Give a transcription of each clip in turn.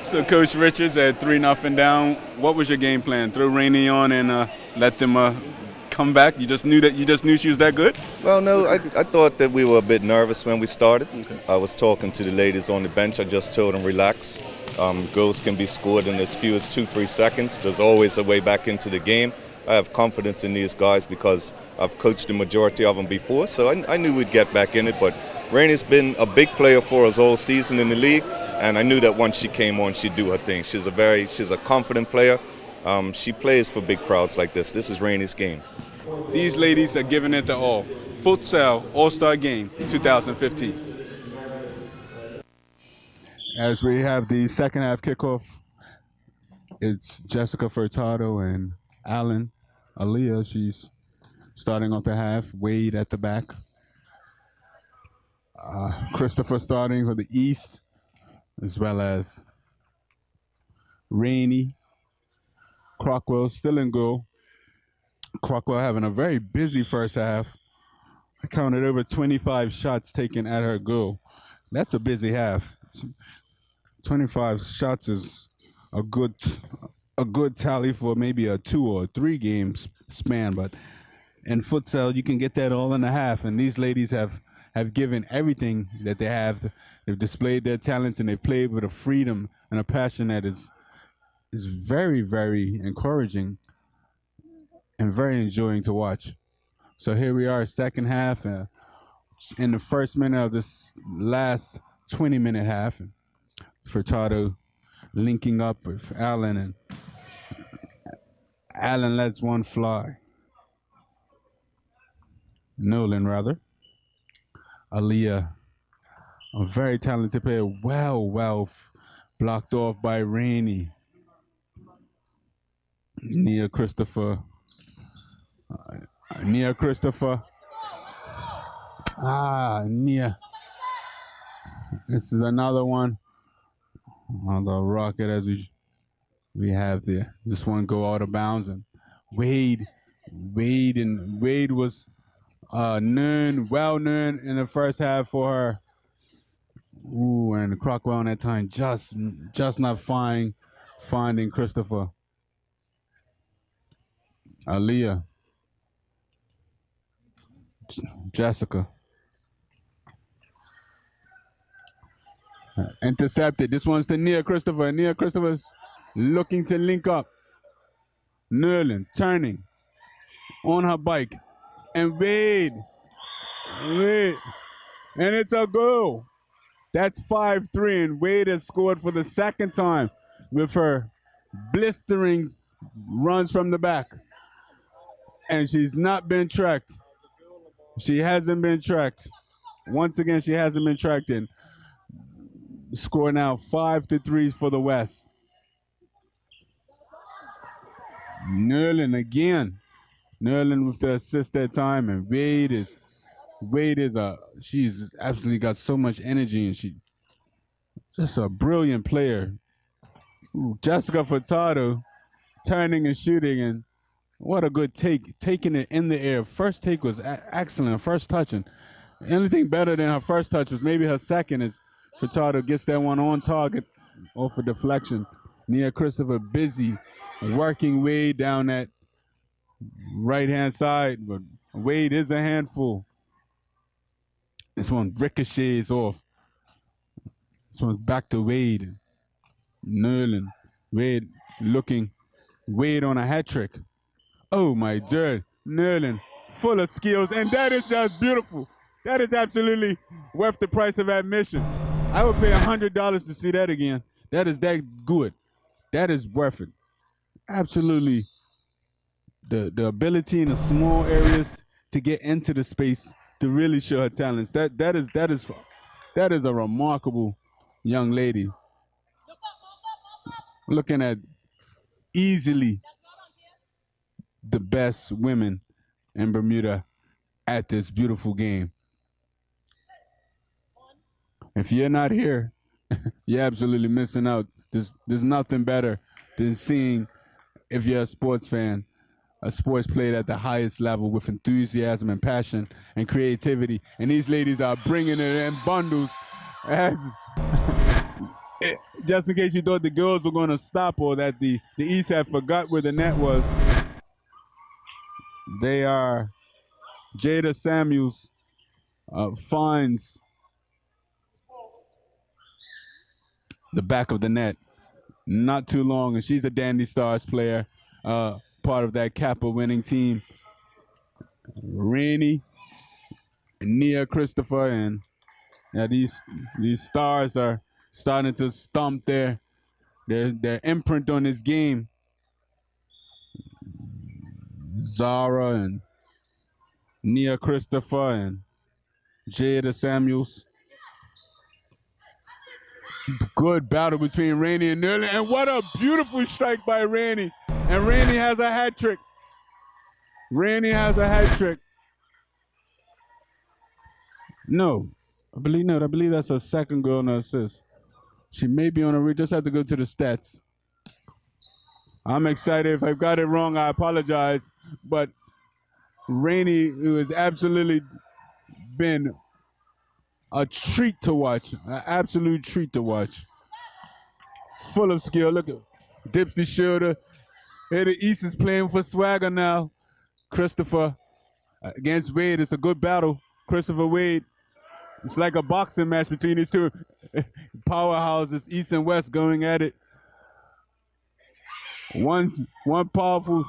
So Coach Richards at 3-0 down. What was your game plan? Throw Rainey on and let them come back? You just knew she was that good? Well, no, I thought that we were a bit nervous when we started. Okay. I was talking to the ladies on the bench. I just told them relax. Goals can be scored in as few as 2-3 seconds. There's always a way back into the game. I have confidence in these guys because I've coached the majority of them before, so I knew we'd get back in it. But Rainey's been a big player for us all season in the league, and I knew that once she came on, she'd do her thing. She's a confident player. She plays for big crowds like this. This is Rainey's game. These ladies are giving it the all. Futsal All-Star Game 2015. As we have the second half kickoff, it's Jessica Furtado and Allen. Aaliyah, she's starting off the half. Wade at the back. Christopher starting for the East, as well as Rainey. Crockwell still in goal. Crockwell having a very busy first half. I counted over 25 shots taken at her goal. That's a busy half. 25 shots is a good tally for maybe a 2 or 3 games span, but in futsal you can get that all in a half, and these ladies have given everything that they have. They've displayed their talents and they've played with a freedom and a passion that is very, very encouraging and very enjoying to watch. So here we are, second half, in the first minute of this last 20-minute half. Furtado linking up with Allen, and Allen lets one fly. Nolan, rather. Aaliyah, a very talented player, well blocked off by Rainey. Nia Christopher. Nia. This is another one. Another rocket as we have there. This one go out of bounds, and Wade was known in the first half for her. Ooh, and Crockwell on that time just not finding Christopher. Aaliyah. Jessica. Intercepted. This one's to Nia Christopher. Nia Christopher's looking to link up. Nerlin turning on her bike. And Wade. And it's a goal. That's 5-3, and Wade has scored for the second time with her blistering runs from the back. And she's not been tracked. She hasn't been tracked. Once again, she hasn't been tracked in. Score now 5-3 for the West. Nerlin again. Nerlin with the assist that time, and she's absolutely got so much energy, and she just a brilliant player. Ooh, Jessica Furtado turning and shooting, and what a good take, taking it in the air. First take was excellent, first touch, and anything better than her first touch was maybe her second, as Furtado gets that one on target off a deflection. Nia Christopher busy working Wade down that right-hand side, but Wade is a handful. This one ricochets off. This one's back to Wade. Nerlin. Wade looking. Wade on a hat trick. Oh my God. Nerlin full of skills, and that is just beautiful. That is absolutely worth the price of admission. I would pay $100 to see that again. That is that good. That is worth it. Absolutely. The ability in the small areas to get into the space to really show her talents. That is a remarkable young lady. Looking at easily the best women in Bermuda at this beautiful game. If you're not here, you're absolutely missing out. There's nothing better than seeing, if you're a sports fan, a sports played at the highest level with enthusiasm and passion and creativity. And these ladies are bringing it in bundles. just in case you thought the girls were going to stop or that the East had forgot where the net was, they are. Jada Samuels finds the back of the net not too long, and she's a Dandy Stars player, part of that Kappa winning team. Rainey, Nia Christopher, and these stars are starting to stomp their imprint on this game. Zara and Nia Christopher and Jada Samuels. Good battle between Rainey and Nerlin, and what a beautiful strike by Rainey. And Rainey has a hat trick. Rainey has a hat trick. No, I believe that's her second goal and assist. She may be on a just have to go to the stats. I'm excited. If I've got it wrong, I apologize. But Rainey, who has absolutely been a treat to watch, an absolute treat to watch. Full of skill. Look at dips the shoulder. Here the East is playing for swagger now. Christopher against Wade. It's a good battle. Christopher Wade. It's like a boxing match between these two powerhouses, East and West, going at it. One powerful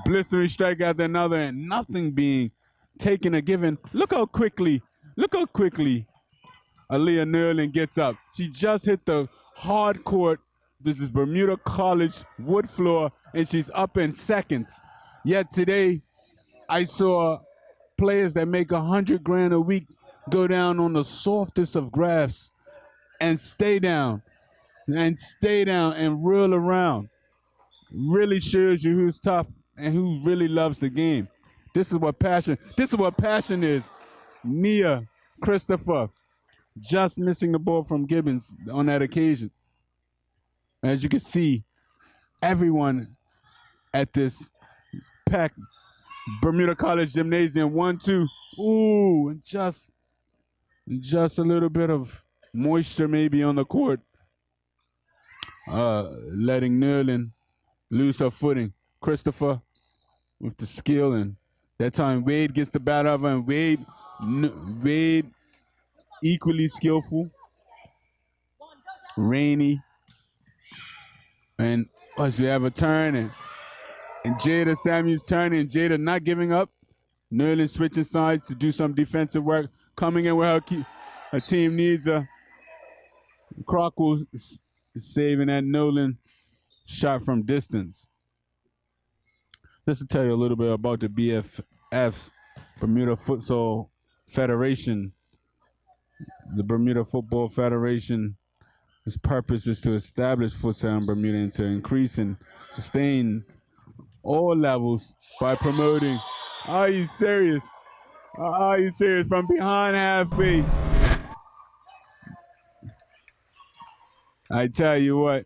blistering strike after another, and nothing being taken or given. Look how quickly Aaliyah Nerlin gets up. She just hit the hard court. This is Bermuda College wood floor, and she's up in seconds. Yet today, I saw players that make $100,000 a week go down on the softest of grass and stay down and roll around. Really shows you who's tough and who really loves the game. This is what passion is. Nia Christopher just missing the ball from Gibbons on that occasion. As you can see, everyone at this packed Bermuda College gymnasium, 1-2. Ooh, and just a little bit of moisture maybe on the court. Letting Nerlin lose her footing. Christopher with the skill, and that time Wade gets the bat of her, and Wade equally skillful. Rainey. And as we have a turn, and Jada Samuels turning, and Jada not giving up. Nerlin switching sides to do some defensive work. Coming in where her team needs her. Crockle is saving that Nolan shot from distance. Just to tell you a little bit about the BFF, Bermuda Futsal Federation. The Bermuda Football Federation, its purpose is to establish futsal in Bermuda and to increase and sustain all levels by promoting. Are you serious? Are you serious? From behind halfway. I tell you what,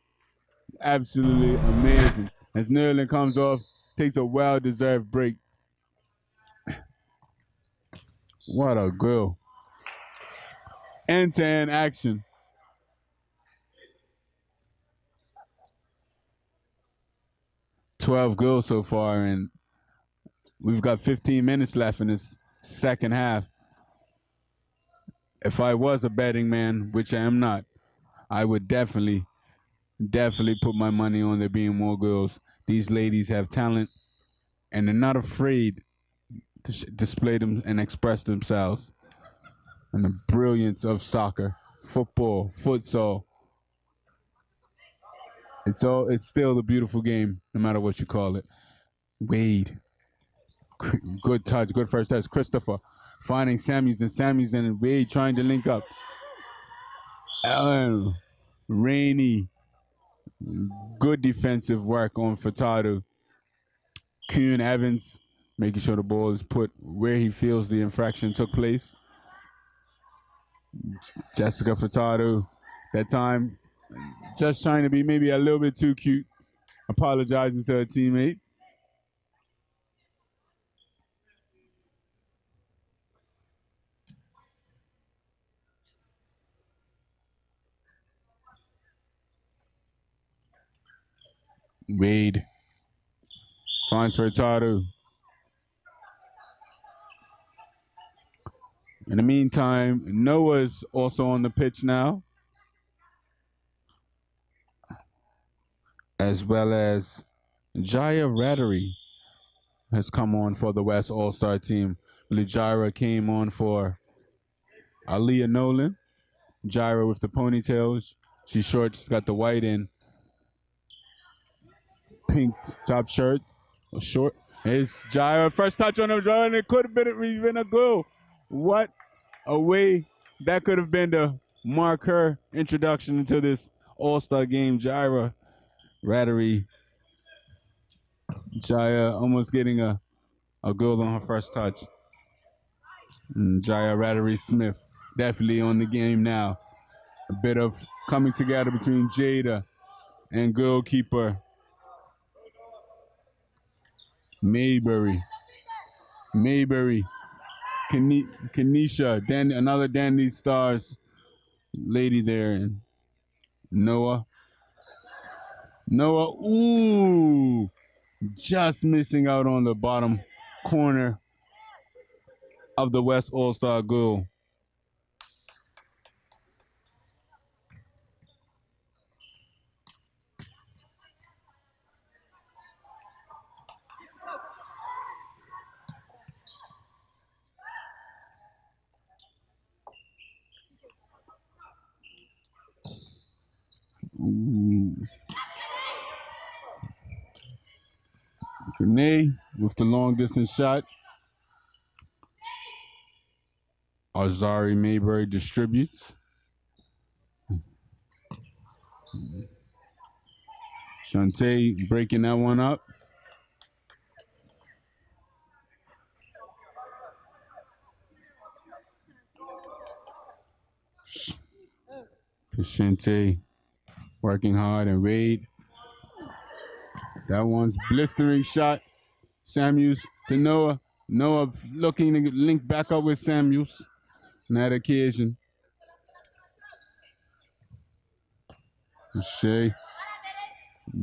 absolutely amazing. As Nerlin comes off, takes a well-deserved break. What a goal. End-to-end action. $12 goals so far, and we've got 15 minutes left in this second half. If I was a betting man, which I am not, I would definitely put my money on there being more girls. These ladies have talent, and they're not afraid to display them and express themselves. And the brilliance of soccer, football, futsal. It's still a beautiful game, no matter what you call it. Wade, good touch, good first touch. Christopher finding Samuels and Wade trying to link up. Rainey, good defensive work on Furtado. Kuhn Evans making sure the ball is put where he feels the infraction took place. Jessica Furtado, that time just trying to be maybe a little bit too cute. Apologizes to her teammate. Wade finds Furtado. In the meantime, Noah's also on the pitch now, as well as Jaya Rattery has come on for the West All-Star team. Jira came on for Aaliyah Nolan. Jira with the ponytails. She's short. She's got the white and pink top shirt. Short. It's Jira. First touch on him, and it could have been a goal. What a way that could have been to mark her introduction into this All-Star game. Jira Rattery. Jaya almost getting a goal on her first touch. And Jaya Rattery Smith definitely on the game now. A bit of coming together between Jada and goalkeeper Mayberry. Kanisha, another Dandy Stars lady there. And Noah, ooh, just missing out on the bottom corner of the West All-Star goal. Grenade with the long distance shot. Azari Mayberry distributes. Shantae breaking that one up. Shantae working hard, and Wade. That one's blistering shot. Samuels to Noah. Noah looking to link back up with Samuels on that occasion. Shea.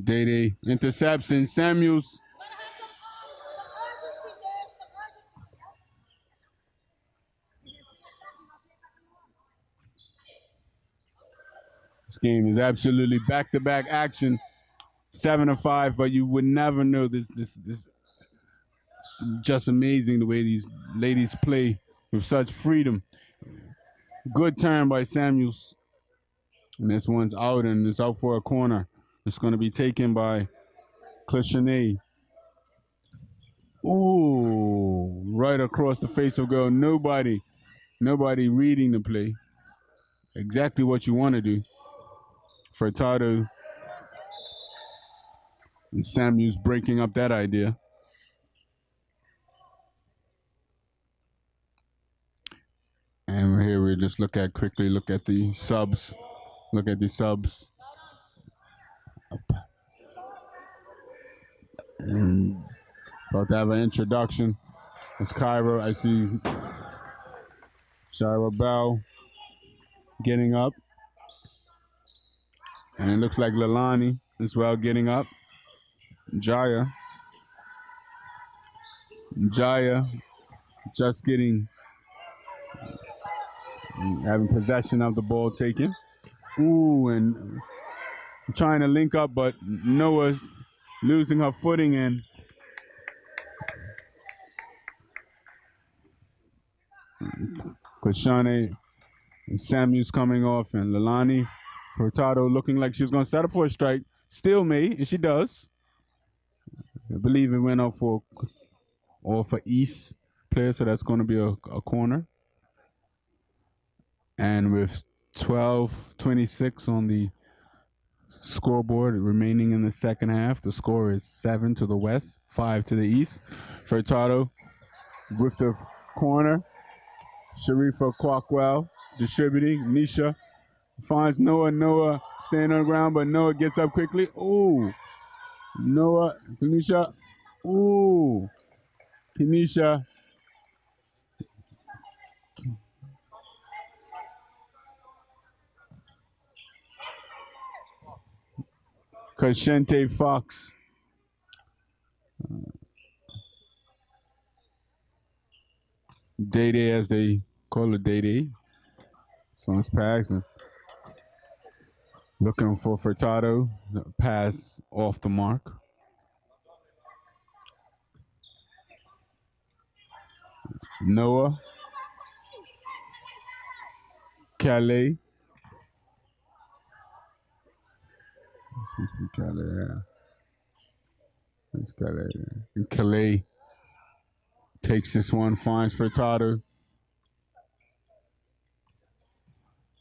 Day intercepts, and Samuels. This game is absolutely back-to-back action. 7-5, but you would never know this. This just amazing the way these ladies play with such freedom. Good turn by Samuels. And this one's out, and it's out for a corner. It's going to be taken by Clichenay. Ooh, right across the face of goal. Nobody reading the play. Exactly what you want to do. Furtado and Samuels breaking up that idea. And here we just look at the subs. Look at the subs. And about to have an introduction. It's Cairo. I see Shira Bell getting up. And it looks like Lalani as well getting up. Jaya just having possession of the ball taken. Ooh, and trying to link up, but Noah losing her footing, and Klashane and Samuels coming off, and Lalani Furtado looking like she's going to set up for a strike. Still may, and she does. I believe it went off for East player, so that's going to be a corner. And with 12:26 on the scoreboard remaining in the second half, the score is 7 to the west, 5 to the east. Furtado with the corner. Sharifa Quackwell distributing. Nisha finds Noah. Noah staying on the ground, but Noah gets up quickly. Ooh. Noah, Kenisha. Ooh. Kenisha. Cashente Fox. Day as they call it Day. So it's passing. Looking for Furtado. Pass off the mark. Noah. Calais. This must be Calais, yeah. That's Calais. And Calais takes this one, finds Furtado.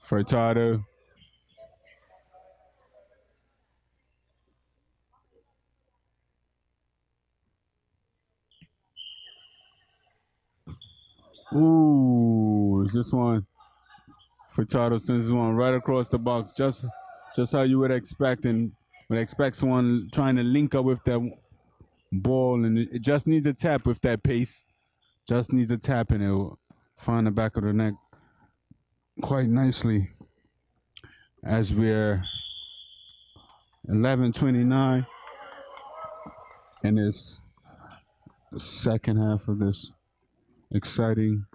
Furtado. Ooh, is this one? Furtado sends this one right across the box, just how you would expect, and would expect someone trying to link up with that ball, and it just needs a tap with that pace. Just needs a tap, and it will find the back of the net quite nicely. As we're 11:29 in this second half of this exciting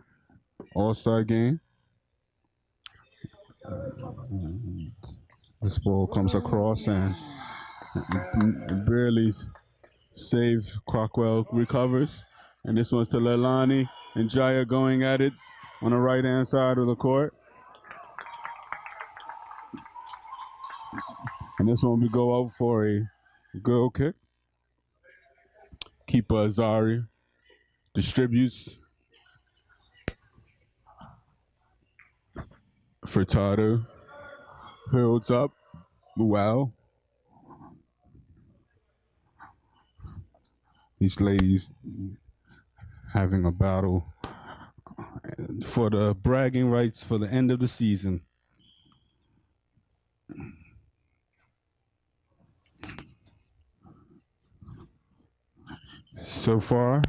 All-Star game. This ball comes across and barely saves. Crockwell recovers, and this one's to Leilani and Jaya going at it on the right-hand side of the court. And this one we go out for a goal kick. Keeper Azari distributes. Furtado holds up. Wow. These ladies having a battle for the bragging rights for the end of the season. So far,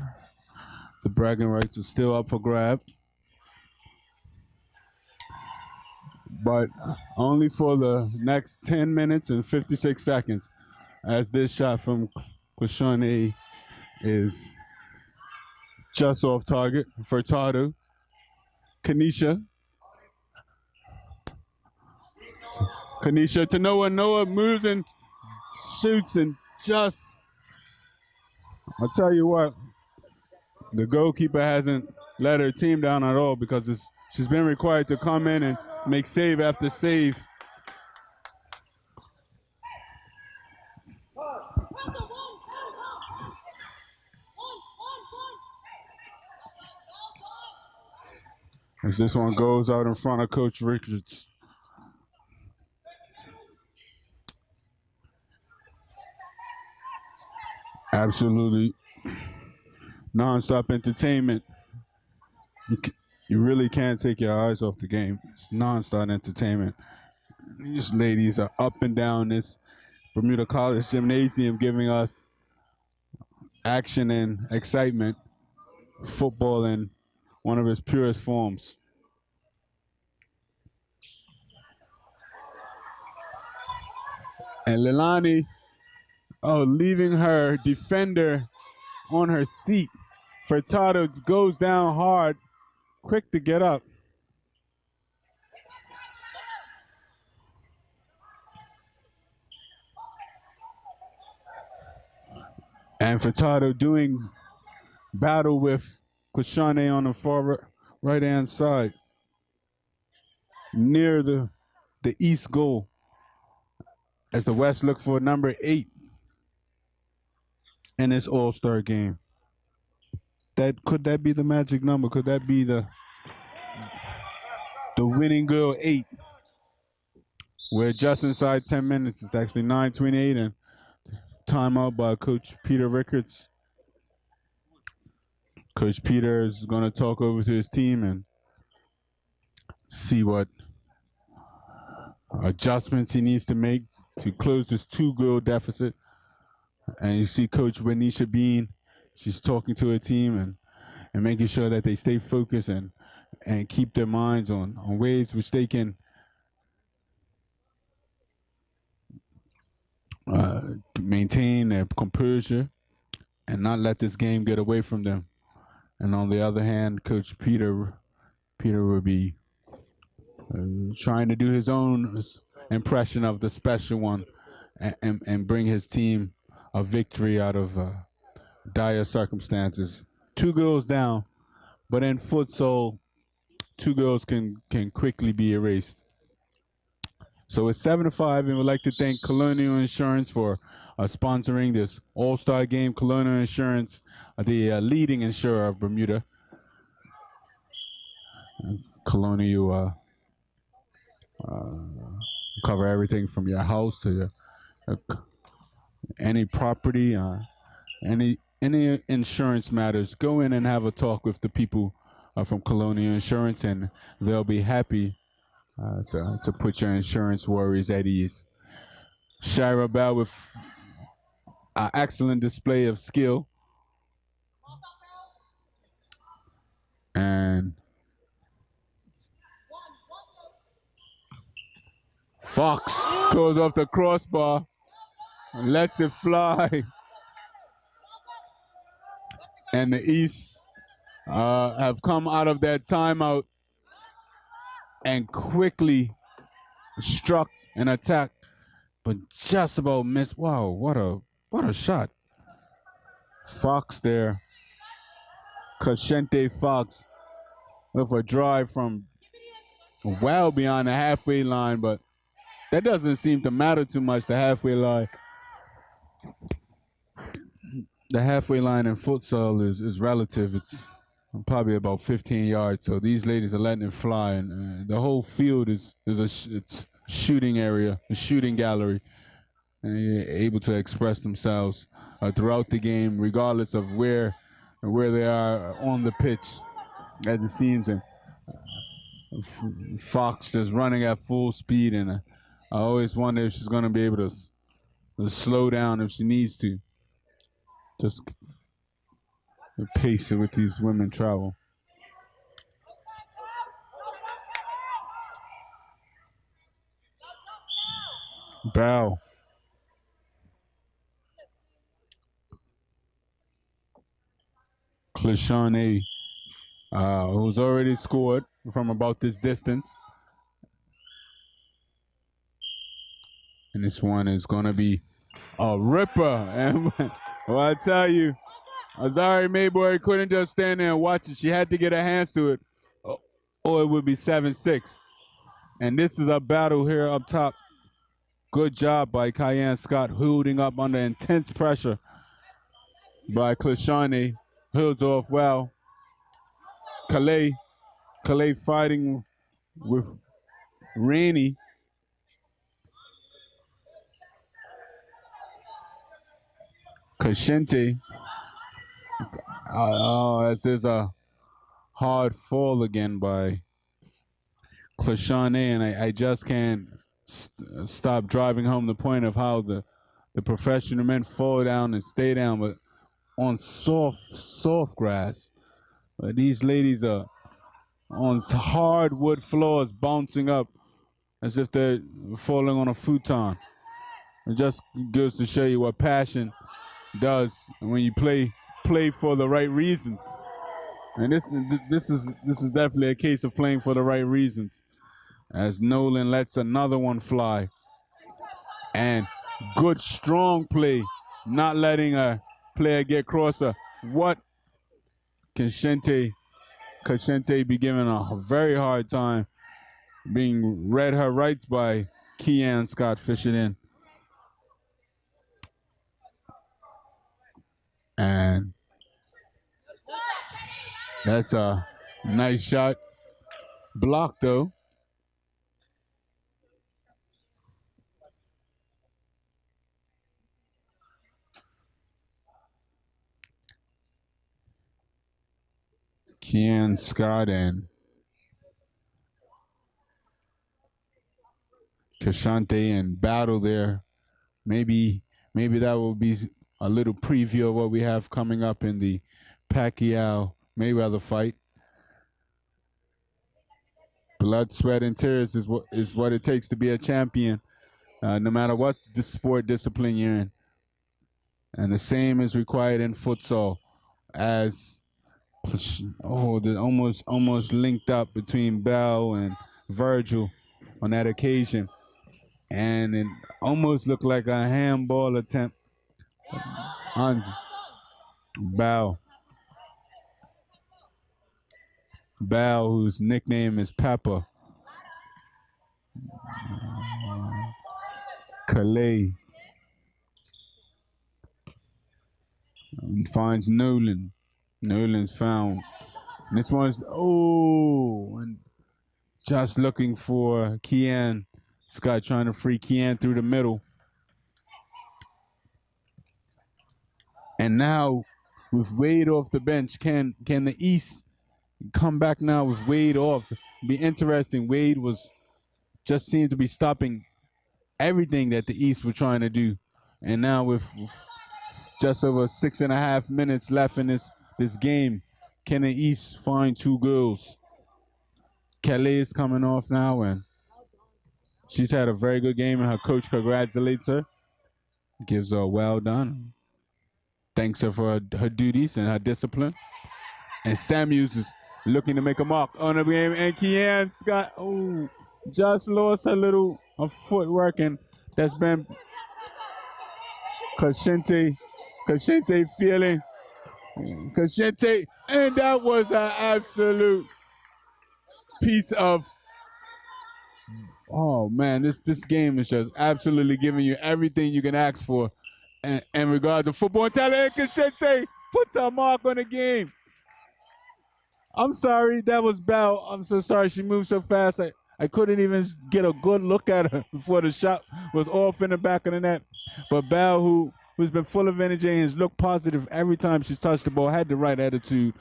the bragging rights are still up for grab, but only for the next 10 minutes and 56 seconds, as this shot from Kwashane is just off target. Furtado, Kanisha to Noah. Noah moves and shoots, and just, I'll tell you what, the goalkeeper hasn't let her team down at all, because she's been required to come in and make save after save. As this one goes out in front of Coach Richards. Absolutely non-stop entertainment. You really can't take your eyes off the game. It's non-stop entertainment. These ladies are up and down this Bermuda College gymnasium, giving us action and excitement. Football in one of its purest forms. And Leilani, leaving her defender on her seat. Furtado goes down hard, quick to get up. And Furtado doing battle with Kwashane on the far right-hand side, near the east goal, as the West look for number 8 in this All-Star game. Could that be the magic number? Could that be the winning girl 8? We're just inside 10 minutes. It's actually 9:28, and timeout by Coach Peter Rickards. Coach Peter is going to talk over to his team and see what adjustments he needs to make to close this 2-goal deficit. And you see Coach Wenisha Bean, she's talking to her team and making sure that they stay focused and keep their minds on ways which they can maintain their composure and not let this game get away from them. And on the other hand, Coach Peter will be trying to do his own impression of the special one and bring his team a victory out of dire circumstances. 2 goals down, but in futsal, 2 goals can quickly be erased. So it's 7-5, and we'd like to thank Colonial Insurance for sponsoring this All-Star game. Colonial Insurance, the leading insurer of Bermuda. Colonial cover everything from your house to your, any property, any insurance matters. Go in and have a talk with the people from Colonial Insurance, and they'll be happy to put your insurance worries at ease. Shira Bell with an excellent display of skill. And Fox goes off the crossbar and lets it fly. And the East have come out of that timeout and quickly struck an attack, but just about missed. Wow, what a shot. Fox there. Cachente Fox with a drive from well beyond the halfway line, but that doesn't seem to matter too much, the halfway line. The halfway line in futsal is relative. It's probably about 15 yards, so these ladies are letting it fly, and the whole field is it's shooting area, a shooting gallery, and they're able to express themselves throughout the game, regardless of where they are on the pitch, as it seems. And Fox is running at full speed, and I always wonder if she's going to be able to slow down if she needs to. Just the pace with these women travel. Bow. Clishane, who's already scored from about this distance. And this one is going to be a ripper. And well, I tell you, Azari Mayboy couldn't just stand there and watch it. She had to get her hands to it, or it would be 7-6. And this is a battle here up top. Good job by Cayenne Scott, holding up under intense pressure by Clishane. Holds off well. Calais fighting with Rainey. Cachente. As there's a hard fall again by Clishane, and I just can't stop driving home the point of how the professional men fall down and stay down, but on soft grass. But these ladies are on hardwood floors, bouncing up as if they're falling on a futon. It just goes to show you what passion does when you play for the right reasons. And this is definitely a case of playing for the right reasons. As Nolan lets another one fly. And good strong play, not letting a player get crosser. What can Cachente be given a very hard time, being read her rights by Keanne Scott fishing in. And that's a nice shot. Blocked though. Keanne Scott and Cachente in battle there. Maybe that will be a little preview of what we have coming up in the Pacquiao-Mayweather fight. Blood, sweat, and tears is what it takes to be a champion, no matter what the sport discipline you're in. And the same is required in futsal as they're almost linked up between Bell and Virgil on that occasion. And it almost looked like a handball attempt on Bell. Bell, whose nickname is Pepper. Calais finds Nolan. Nolan's found. And this one's and just looking for Kian. Scott trying to free Kian through the middle. And now with Wade off the bench, can the East come back now with Wade off? Be interesting. Wade just seemed to be stopping everything that the East were trying to do. And now with just over 6.5 minutes left in this game, can the East find 2 goals? Kelly is coming off now, and she's had a very good game, and her coach congratulates her, gives her a well done, thanks her for her duties and her discipline. And Samuels is looking to make a mark on the game, and Kian Scott, just lost her footwork, and that's been Kashente feeling. Kashente, and that was an absolute piece of, this game is just absolutely giving you everything you can ask for in regards to football talent. Kashente puts a mark on the game. I'm sorry, that was Bell. I'm so sorry, she moved so fast. I couldn't even get a good look at her before the shot was off in the back of the net. But Bell, who's been full of energy and has looked positive every time she's touched the ball, had the right attitude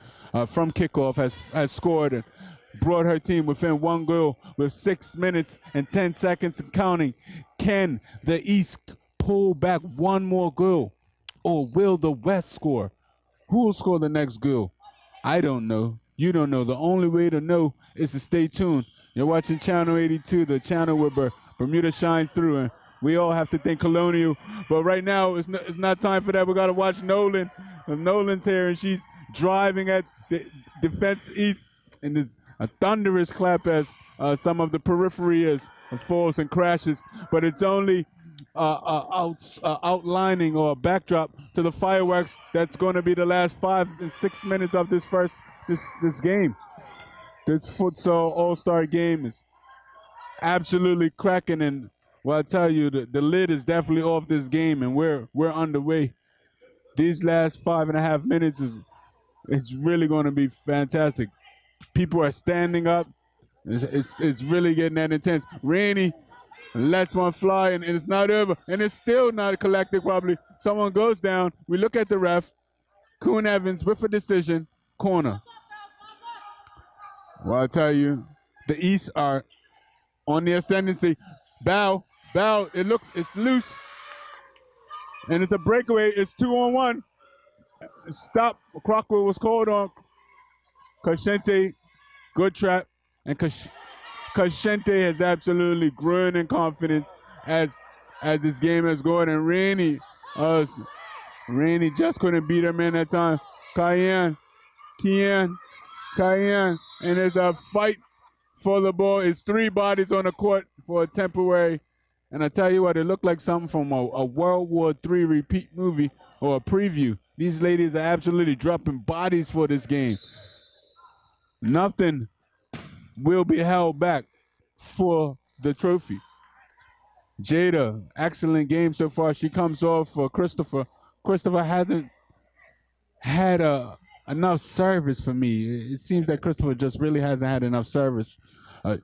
from kickoff, has scored and brought her team within 1 goal with 6 minutes and 10 seconds and counting. Can the East pull back 1 more goal, or will the West score? Who will score the next goal? I don't know. You don't know. The only way to know is to stay tuned. You're watching Channel 82, the channel where Bermuda shines through, and we all have to think colonial. But right now, it's not time for that. We got to watch Nolan. Nolan's here, and she's driving at the defense East, and there's a thunderous clap as some of the periphery falls and crashes. But it's only outlining or a backdrop to the fireworks that's going to be the last 5 and 6 minutes of this game. This futsal All-Star game is absolutely cracking, and well, I tell you, the lid is definitely off this game, and we're underway. These last 5.5 minutes it's really going to be fantastic. People are standing up. It's really getting that intense. Rainey lets one fly, and it's not over, and it's still not collected properly. Someone goes down. We look at the ref. Kuhn Evans with a decision, corner. Well, I tell you, the East are on the ascendancy. Bow, it's loose. And it's a breakaway. It's 2-on-1. Stop. Crockwell was called on. Kashente, good trap. And Kashente has absolutely grown in confidence as this game has gone. And Rainey just couldn't beat her man that time. Kian. And there's a fight for the ball. It's 3 bodies on the court for a temporary. And I tell you what, it looked like something from a World War III repeat movie or a preview. These ladies are absolutely dropping bodies for this game. Nothing will be held back for the trophy. Jada, excellent game so far. She comes off for Christopher. Christopher hasn't had enough service for me. It seems that Christopher just really hasn't had enough service.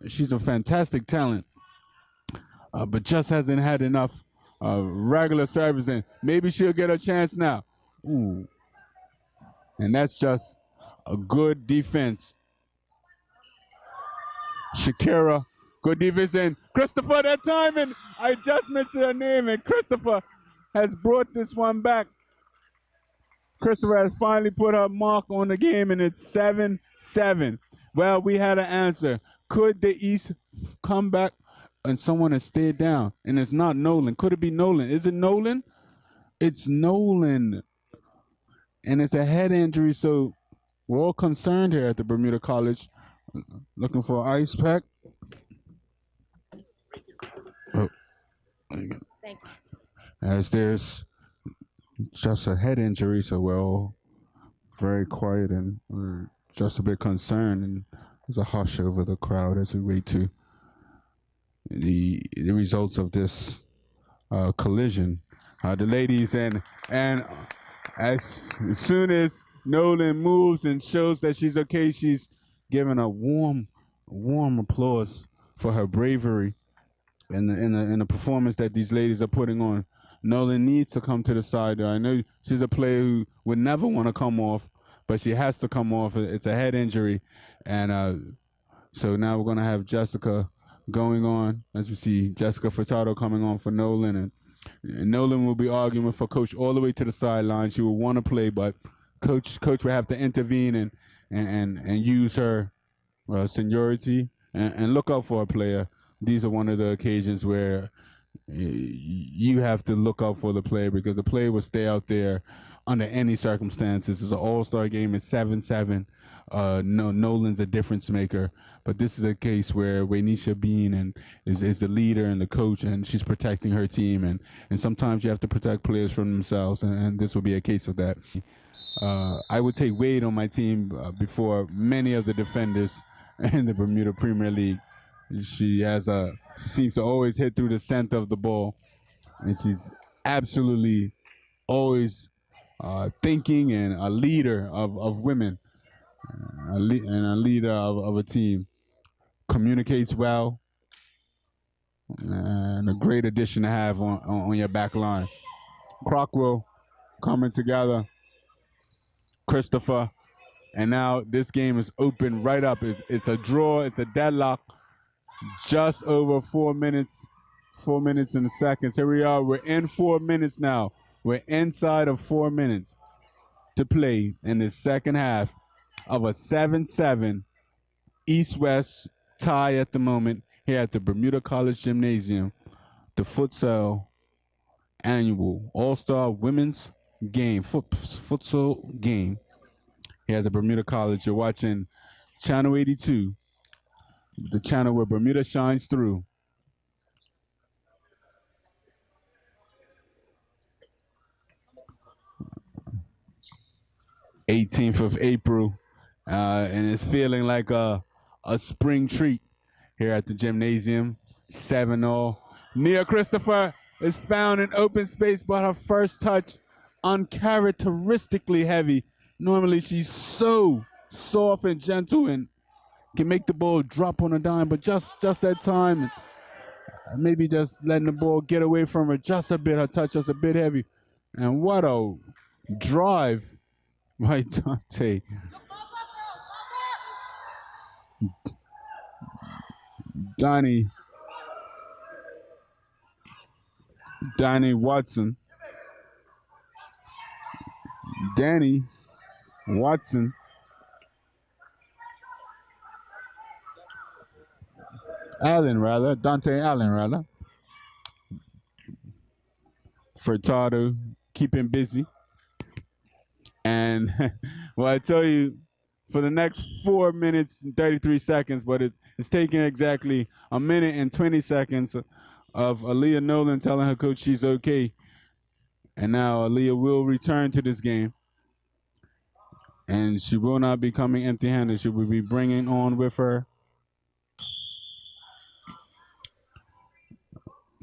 She's a fantastic talent, but just hasn't had enough regular service, and maybe she'll get a chance now. Ooh. And that's just a good defense. Shakira, good defense, and Christopher that time, and I just mentioned her name, and Christopher has brought this one back. Christopher has finally put her mark on the game, and it's 7-7. Well, we had an answer. Could the East come back and someone has stayed down? And it's not Nolan. Could it be Nolan? Is it Nolan? It's Nolan, and it's a head injury, so we're all concerned here at the Bermuda College. Looking for an ice pack. Oh. Thank you. As there's just a head injury, so we're all very quiet and we're just a bit concerned, and there's a hush over the crowd as we wait to the results of this collision. The ladies and as soon as Nolan moves and shows that she's okay, she's given a warm applause for her bravery in the performance that these ladies are putting on. Nolan needs to come to the side. I know she's a player who would never want to come off, but she has to come off. It's a head injury, and so now we're gonna have Jessica going on, as we see Jessica Furtado coming on for Nolan, and Nolan will be arguing for coach all the way to the sideline. She will want to play, but coach will have to intervene and use her seniority and look out for a player. These are one of the occasions where you have to look out for the player, because the player will stay out there under any circumstances. It's an all-star game. It's 7-7. Nolan's a difference maker, but this is a case where Waynisha Bean is the leader and the coach, and she's protecting her team, and sometimes you have to protect players from themselves, and this will be a case of that. I would take Wade on my team before many of the defenders in the Bermuda Premier League. She seems to always hit through the center of the ball, and she's absolutely always thinking, and a leader of women, and a leader of a team. Communicates well, and a great addition to have on your back line. Crockwell coming together, Christopher, and now this game is open right up. It's a draw, it's a deadlock. Just over 4 minutes, 4 minutes and seconds. Here we are, we're in 4 minutes now. We're inside of 4 minutes to play in the second half of a 7-7 East-West tie at the moment here at the Bermuda College Gymnasium, the Futsal annual All-Star Women's game, futsal game here at the Bermuda College. You're watching Channel 82, the channel where Bermuda shines through. '18th of April, and it's feeling like a spring treat here at the gymnasium. 7-0. Nia Christopher is found in open space, but her first touch uncharacteristically heavy. Normally she's so soft and gentle and can make the ball drop on a dime, but just that time, maybe just letting the ball get away from her just a bit. Her touch just a bit heavy. And what a drive by Dante. Danny Watson. Danny Watson. Dante Allen, rather. Furtado keeping busy. And, well, I tell you, for the next 4 minutes and 33 seconds, but it's taking exactly a minute and 20 seconds of Aaliyah Nolan telling her coach she's okay. And now Aaliyah will return to this game. And she will not be coming empty-handed. She will be bringing on with her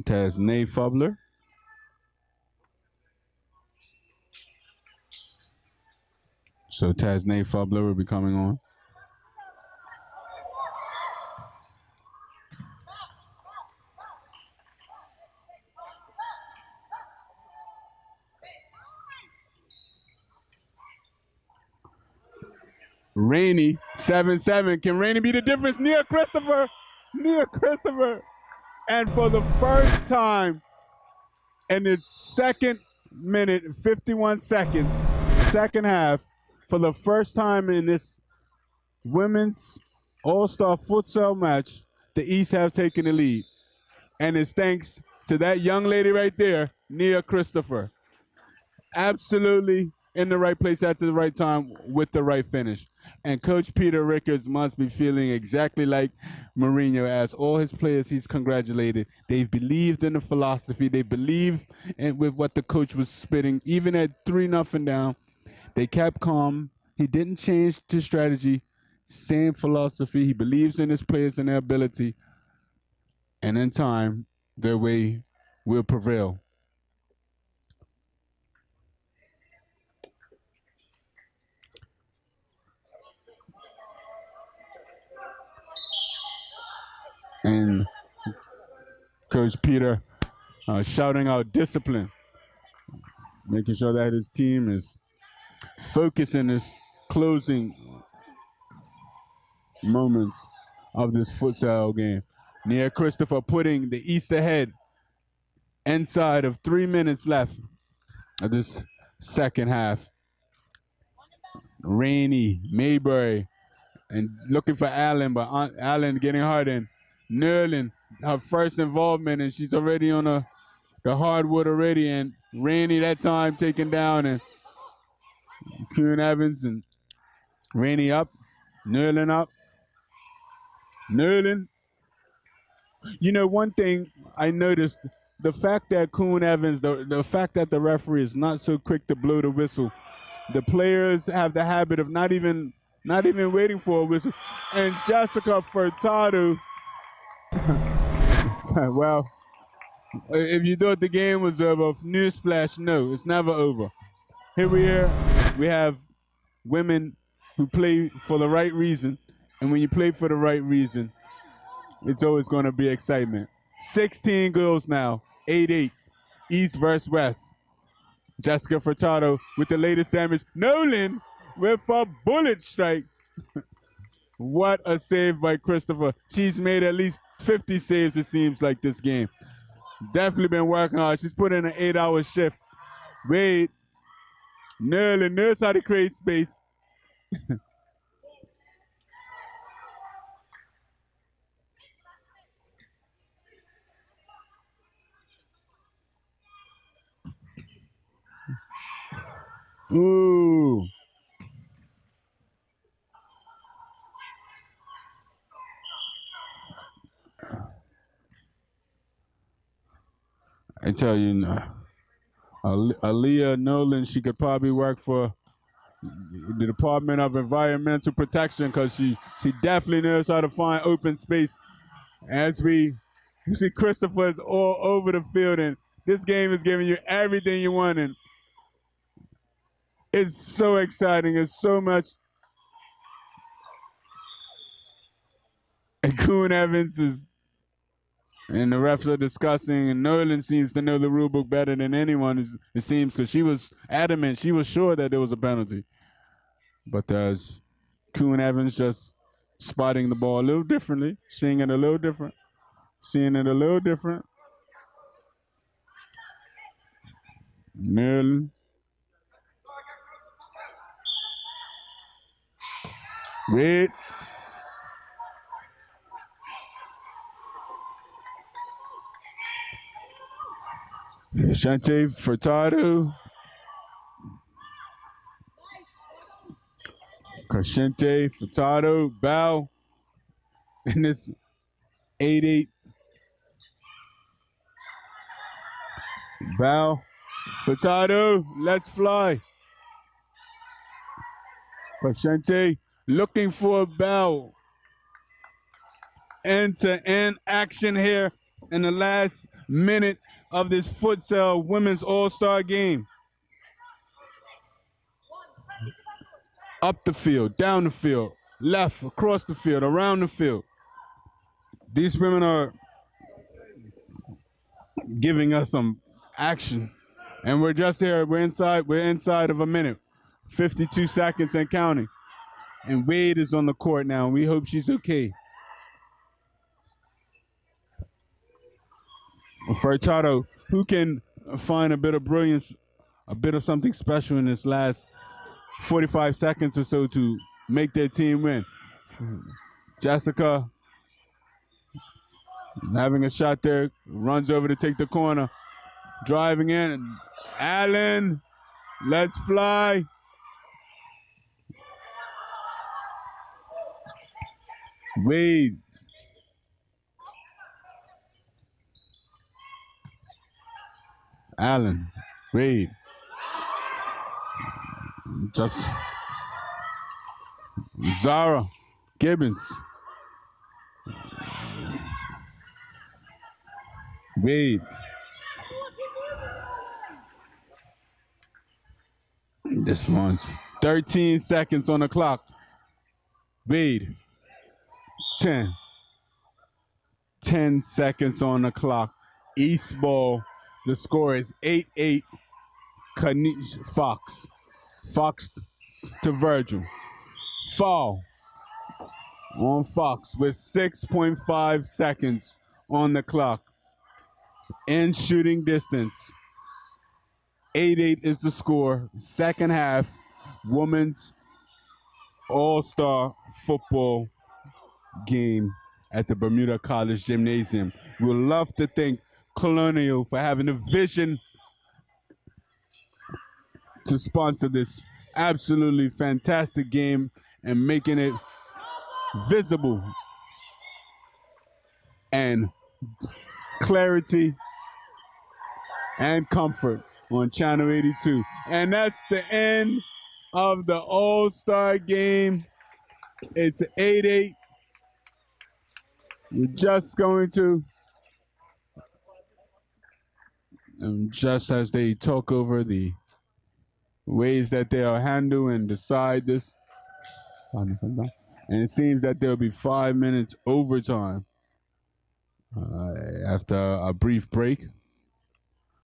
Tasnay Fubler. So Tasnay Fubler will be coming on. Rainey, 7-7. Can Rainey be the difference? Nia Christopher. And for the first time in the second minute, 51 seconds, second half, for the first time in this women's all-star futsal match, the East have taken the lead. And it's thanks to that young lady right there, Nia Christopher. absolutely in the right place at the right time with the right finish. And Coach Peter Rickards must be feeling exactly like Mourinho, as all his players he's congratulated. They've believed in the philosophy. They believe in with what the coach was spitting. Even at 3-0 down, they kept calm. He didn't change his strategy. Same philosophy. He believes in his players and their ability. And in time, their way will prevail. And Coach Peter shouting out discipline, making sure that his team is focused in this closing moments of this futsal game. Nia Christopher putting the East ahead inside of 3 minutes left of this second half. Rainey, Maybury, and looking for Allen, but Allen getting hard in. Nerlin, her first involvement, and she's already on the hardwood already, and Rainey that time taken down, and Kuhn Evans and Rainey up, Nerlin up. Nerlin. You know, one thing I noticed, the fact that Kuhn Evans, the fact that the referee is not so quick to blow the whistle, the players have the habit of not even waiting for a whistle. And Jessica Furtado, well, if you thought the game was over, newsflash, no, it's never over. Here we have women who play for the right reason, and when you play for the right reason, it's always going to be excitement. 16 girls now, 8-8, East versus West. Jessica Furtado with the latest damage. Nolan with a bullet strike. What a save by Christopher. She's made at least 50 saves, it seems like, this game. Definitely been working hard. She's put in an 8-hour shift. Wade, Nolan knows how to create space. Ooh. I tell you, Aaliyah Nolan, she could probably work for the Department of Environmental Protection, because she definitely knows how to find open space. As you see Christopher's all over the field, and this game is giving you everything you want, and it's so exciting. It's so much. And Kuhn Evans is, and the refs are discussing, and Nolan seems to know the rule book better than anyone, it seems, because she was adamant. She was sure that there was a penalty. But there's Kuhn Evans just spotting the ball a little differently, seeing it a little different. Nolan. Wait. Shante Furtado. Crescente Furtado. Bow. In this 8-8. Bow. Furtado. Let's fly. Crescente looking for a bow. End-to-end action here in the last minute of this futsal women's all-star game. Up the field, down the field, left, across the field, around the field. These women are giving us some action. And we're just here, we're inside of a minute. 52 seconds and counting. And Wade is on the court now. We hope she's okay. Furtado, who can find a bit of brilliance, a bit of something special in this last 45 seconds or so to make their team win. Jessica having a shot there, runs over to take the corner, driving in. Allen Let's fly. Wade. Allen. Wade. Just Zara Gibbons. Wade. This one's 13 seconds on the clock. Wade. 10. 10 seconds on the clock. East ball. The score is 8-8. Kanish Fox. Fox to Virgil. Foul on Fox with 6.5 seconds on the clock. In shooting distance. 8-8 is the score. Second half, women's All-Star football game at the Bermuda College Gymnasium. We would love to thank Colonial for having the vision to sponsor this absolutely fantastic game and making it visible and clarity and comfort on Channel 82. And that's the end of the All-Star game. It's 8-8. We're just going to, just as they talk over the ways that they'll handle and decide this, and it seems that there'll be 5 minutes overtime after a brief break.